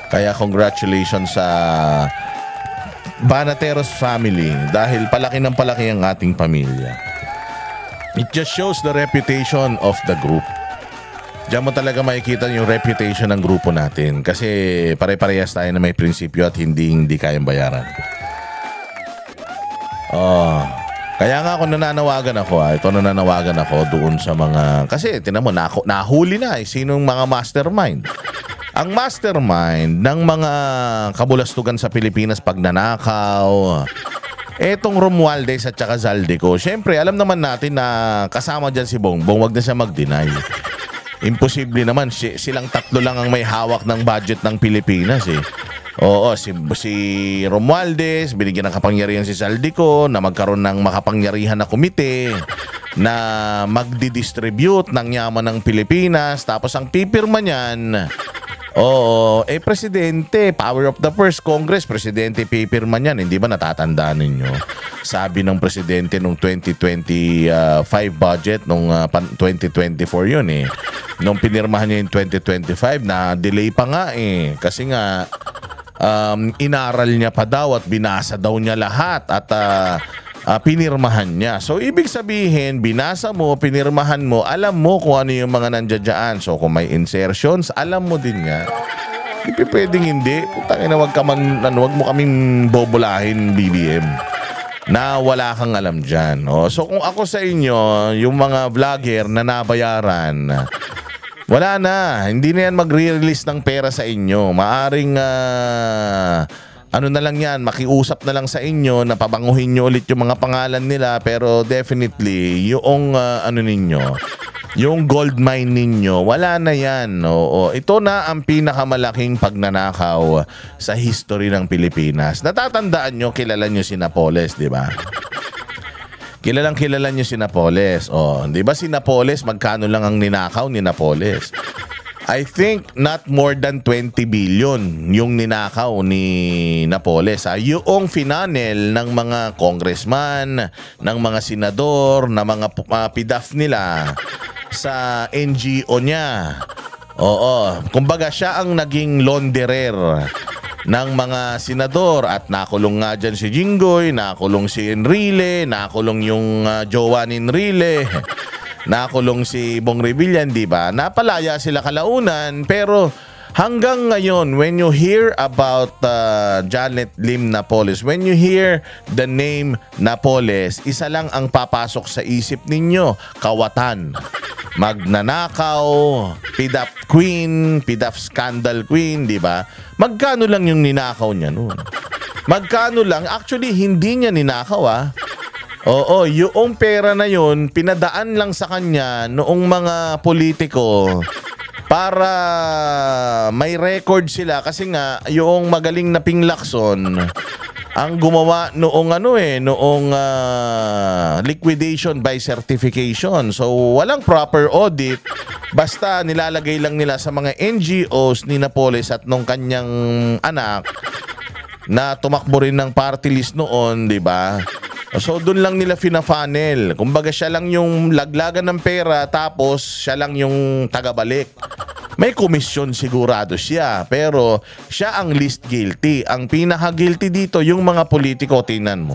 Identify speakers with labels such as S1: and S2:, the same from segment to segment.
S1: Kaya congratulations sa Banateros family dahil palaki ng palaki ang ating pamilya. It just shows the reputation of the group. Diyan mo talaga makikita yung reputation ng grupo natin kasi pare-parehas tayo na may prinsipyo at hindi kayang bayaran. Kaya nga ako nananawagan ako, nananawagan ako doon sa mga, kasi tinan mo, nahuli na sinong mga mastermind. Ang mastermind ng mga kabulastugan sa Pilipinas pagnanakaw, etong Romualdez at saka Zaldico, syempre alam naman natin na kasama dyan si Bongbong, wag na siya mag-deny. Imposible naman, silang tatlo lang ang may hawak ng budget ng Pilipinas eh. Oo, si Romualdez, binigyan ng kapangyarihan si Zaldico na magkaroon ng makapangyarihan na komite na magdi-distribute ng yaman ng Pilipinas. Tapos ang pipirma niyan, presidente, power of the first Congress, presidente pipirma niyan. Hindi ba natatandaan ninyo? Sabi ng presidente nung 2025 budget, nung 2024 yun eh. Nung pinirmahan niya yung 2025, na delay pa nga eh. Kasi nga, inaral niya pa daw at binasa daw niya lahat at pinirmahan niya. So, ibig sabihin, binasa mo, pinirmahan mo, alam mo kung ano yung mga nandiyan. So, kung may insertions, alam mo din nga. Hindi pwedeng hindi. Putangin na wag mo kaming bobolahin, BBM. Na wala kang alam dyan. So, kung ako sa inyo, yung mga vlogger na nabayaran, wala na. Hindi na yan mag-release ng pera sa inyo. Maaring ano na lang yan, makiusap na lang sa inyo na pabanguhin nyo ulit yung mga pangalan nila. Pero definitely, yung yung gold mine ninyo, wala na yan. Ito na ang pinakamalaking pagnanakaw sa history ng Pilipinas. Natatandaan nyo, kilala nyo si Napoles, di ba? Kilala nyo si Napoles. Di ba si Napoles, magkano lang ang ninakaw ni Napoles? I think not more than 20 billion yung ninakaw ni Napoles. Yung finanel ng mga congressman, ng mga senador, ng mga PDAF nila sa NGO niya. Kumbaga siya ang naging launderer ng mga senador at nakulong nga dyan si Jinggoy, nakulong si Enrile, nakulong yung jowa ni Enrile, nakulong si Bong Revilla, di ba? Napalaya sila kalaunan, pero hanggang ngayon, when you hear about Janet Lim Napoles, when you hear the name Napoles, isa lang ang papasok sa isip ninyo, kawatan. Magnanakaw, PDAF queen, PDAF scandal queen, di ba? Magkano lang yung ninakaw niya noon? Magkano lang? Actually, hindi niya ninakaw yung pera na yun, pinadaan lang sa kanya noong mga politiko para may record sila. Kasi nga, yung magaling na Ping Lacson ang gumawa noong liquidation by certification. So, walang proper audit. Basta nilalagay lang nila sa mga NGOs ni Napoles at nung kanyang anak na tumakbo rin ng party list noon, di ba? So, doon lang nila fina-funnel. Kumbaga, siya lang yung laglagan ng pera tapos siya lang yung tagabalik. May komisyon sigurado siya, pero siya ang least guilty. Ang pinaka-guilty dito, yung mga politiko, tingnan mo.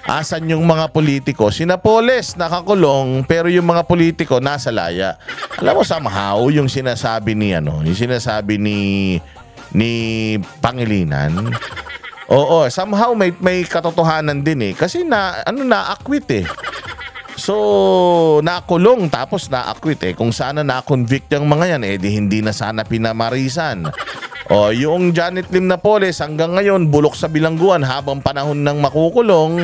S1: Asan yung mga politiko? Si Napoles nakakulong, pero yung mga politiko nasa laya. Alam mo, somehow, yung sinasabi ni Pangilinan, somehow may katotohanan din eh. Kasi na-acquit eh. So, nakulong tapos na-acquit eh. Kung sana na-convict yung mga yan, di hindi na sana pinamarisan. Yung Janet Lim Napoles hanggang ngayon, bulok sa bilangguan habang panahon ng makukulong.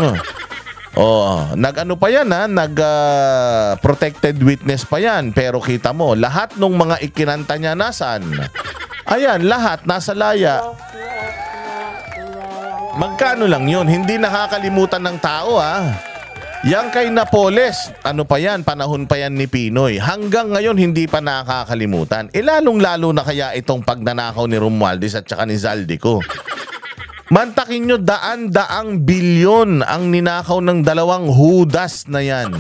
S1: Nag-ano pa yan nag-protected witness pa yan. Pero kita mo, lahat ng mga ikinanta niya nasan? Ayan, lahat nasa laya. Magkano lang yun? Hindi nakakalimutan ng tao Yang kay Napoles, panahon pa yan ni Pinoy. Hanggang ngayon, hindi pa nakakalimutan. Lalong-lalo na kaya itong pagnanakaw ni Romualdez at saka ni Zaldico. Mantakin nyo, daan-daang bilyon ang ninakaw ng dalawang Judas na yan.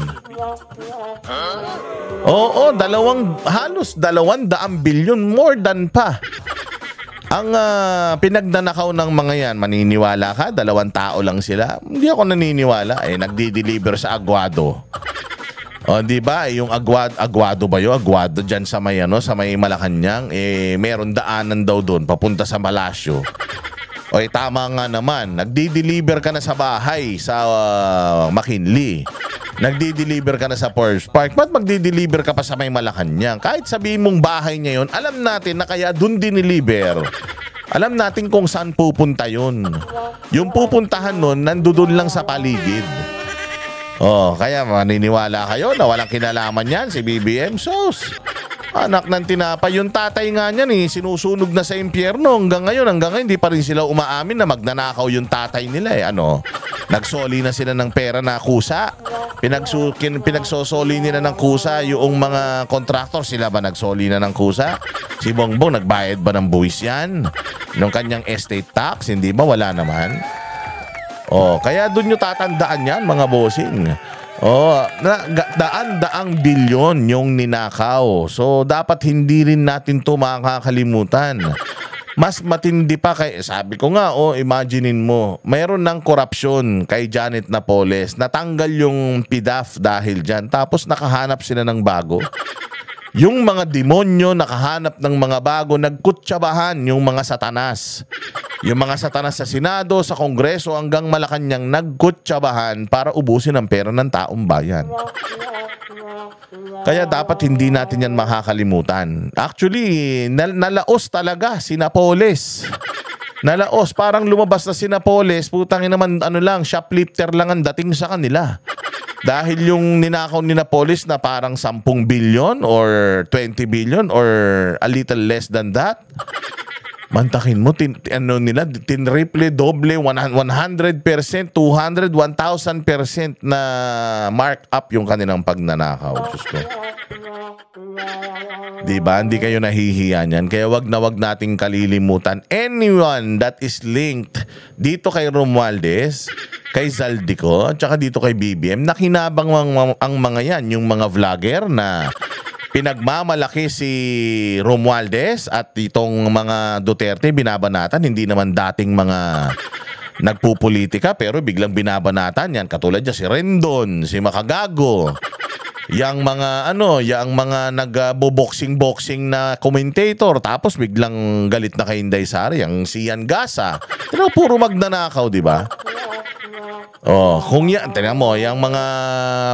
S1: Halos 200 bilyon, more than pa. Ang pinagnanakaw ng mga yan, maniniwala ka? 2 tao lang sila? Hindi ako naniniwala. Nagdi-deliver sa Aguado. O, di ba? Yung Aguado ba yun? Aguado dyan sa may, sa may Malacanang. Meron daanan daw doon, papunta sa Malasyo. O, tama nga naman. Nagdi-deliver ka na sa bahay sa McKinley. Nagdi-deliver ka na sa Forest Park. Ba't magdi-deliver ka pa sa may Malacanang? Kahit sabihin mong bahay niya yun, alam natin na kaya dun diniliver. Alam natin kung saan pupunta yun. Yung pupuntahan nun, nandoon lang sa paligid. Kaya maniniwala kayo na walang kinalaman yan si BBM Sos. Anak ng tinapay. Yung tatay nga niyan sinusunog na sa impyerno. Hanggang ngayon hindi pa rin sila umaamin na magnanakaw yung tatay nila Nagsoli na sila ng pera na kusa. Pinagsosoli nila ng kusa yung mga kontraktor. Sila ba nagsoli na ng kusa? Si Bongbong nagbayad ba ng buwis yan? Nung kanyang estate tax? Hindi ba? Wala naman. Kaya doon nyo tatandaan yan mga bossing. Daan-daang bilyon yung ninakaw. So dapat hindi rin natin to makakalimutan. Mas matindi pa sabi ko nga, imaginein mo, mayroon ng korupsyon kay Janet Napoles. Natanggal yung PDAF dahil dyan. Tapos nakahanap sila ng bago. Yung mga demonyo nakahanap ng mga bago, nagkutsabahan yung mga satanas. Yung mga satanas sa Senado, sa Kongreso, hanggang Malacanang nagkutsabahan para ubusin ang pera ng taong bayan. Kaya dapat hindi natin yan makakalimutan. Actually, nalaos talaga si Napoles. Nalaos, parang lumabas na si Napoles, putangin naman shoplifter lang ang dating sa kanila. Dahil yung ninakaw ni Napoles na parang 10 billion or 20 billion or a little less than that. Mantakin mo, tinriple, doble, 100%, 200, 1,000% na mark up yung kanilang pagnanakaw. Diyos ko. Diba? Hindi kayo nahihiya niyan. Kaya wag nating kalilimutan. Anyone that is linked dito kay Romualdez, kay Zaldico, at saka dito kay BBM, nakinabang ang mga yan, yung mga vlogger na pinagmamalaki si Romualdez at itong mga Duterte binabanatan. Hindi naman dating mga nagpupolitika pero biglang binabanatan yan. Katulad niya si Rendon, si Makagago, yang mga yang mga nagbo-boxing na commentator, tapos biglang galit na kay Inday Sara, yang si Yan Gasa. Puro magnanakaw, di ba? Kung yan, tingnan mo, yung mga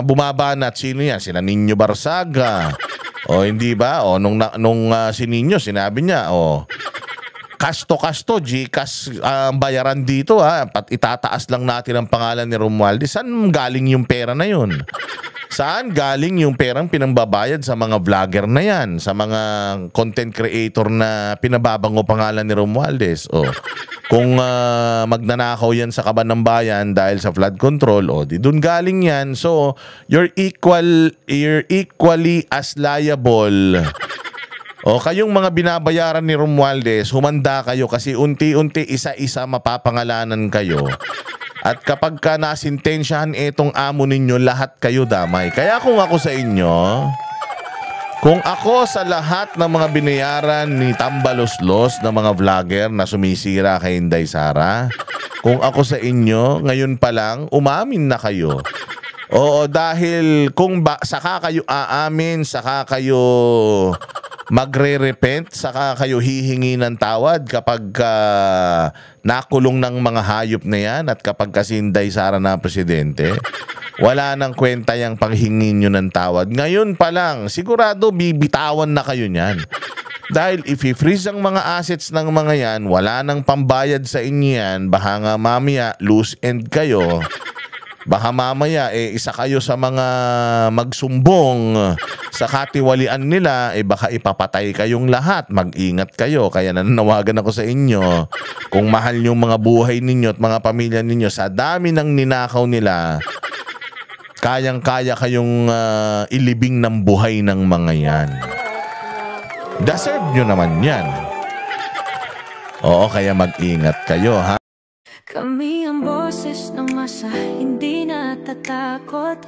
S1: bumabanat, sino yan? Sina Nino Barsaga. Hindi ba? Nung si Nino, sinabi niya, kasto, Gcash bayaran dito, Pat itataas lang natin ang pangalan ni Romualdez. Saan galing yung pera na yun? Saan galing yung perang pinambabayad sa mga vlogger na yan? Sa mga content creator na pinababango pangalan ni Romualdez? Kung magnanakaw yan sa kaban ng bayan dahil sa flood control, di dun galing yan. So, you're equally as liable. Kayong mga binabayaran ni Romualdez, humanda kayo kasi unti-unti, isa-isa mapapangalanan kayo. At kapag ka nasintensyahan itong amo ninyo, lahat kayo damay. Kaya kung ako sa inyo, kung ako sa lahat ng mga binayaran ni Tambaloslos na mga vlogger na sumisira kay Inday Sara, kung ako sa inyo, ngayon pa lang, umamin na kayo. Dahil kung saka kayo aamin, saka kayo magre-repent, saka kayo hihingi ng tawad kapag nakulong ng mga hayop na yan at kapag kasi Inday Sara na presidente. Wala nang kwenta yung paghingin nyo ng tawad. Ngayon pa lang, sigurado bibitawan na kayo niyan. Dahil if i-freeze ang mga assets ng mga yan, wala nang pambayad sa inyo yan, baka nga mamaya loose end kayo. Baka mamaya isa kayo sa mga magsumbong sa katiwalian nila, baka ipapatay kayong lahat. Mag-ingat kayo. Kaya nananawagan ako sa inyo, kung mahal yung mga buhay ninyo at mga pamilya ninyo, sa dami ng ninakaw nila, kayang-kaya kayong ilibing ng buhay ng mga yan. Deserve nyo naman yan. Kaya mag-ingat kayo, ha?
S2: Kami ang boses ng masa, hindi natatakot.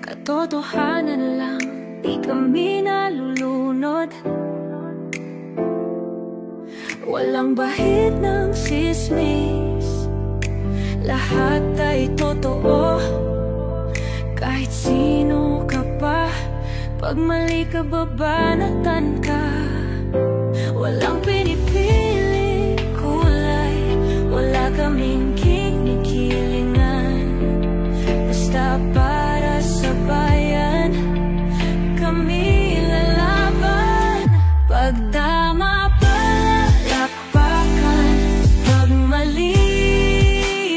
S2: Katotohanan lang, di kami nalulunod. Walang bahid ng sismis, lahat ay totoo. Kahit sino ka pa, pag mali ka babanatan ka. Walang pinipili kulay, wala kaming kinikilingan. Basta para sa bayan, kami lalaban. Pag tama palakpakan, pag mali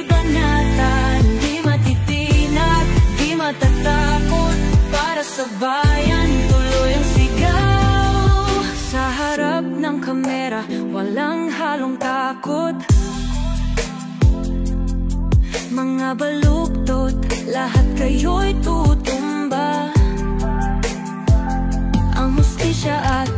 S2: banatan. Di matitinag, di matatakot, para sa bayan tuloy ang sigaw. Sa harap ng kamera, walang halong takot. Mga baluktot, lahat kayo'y tutumba. Ang hustisya at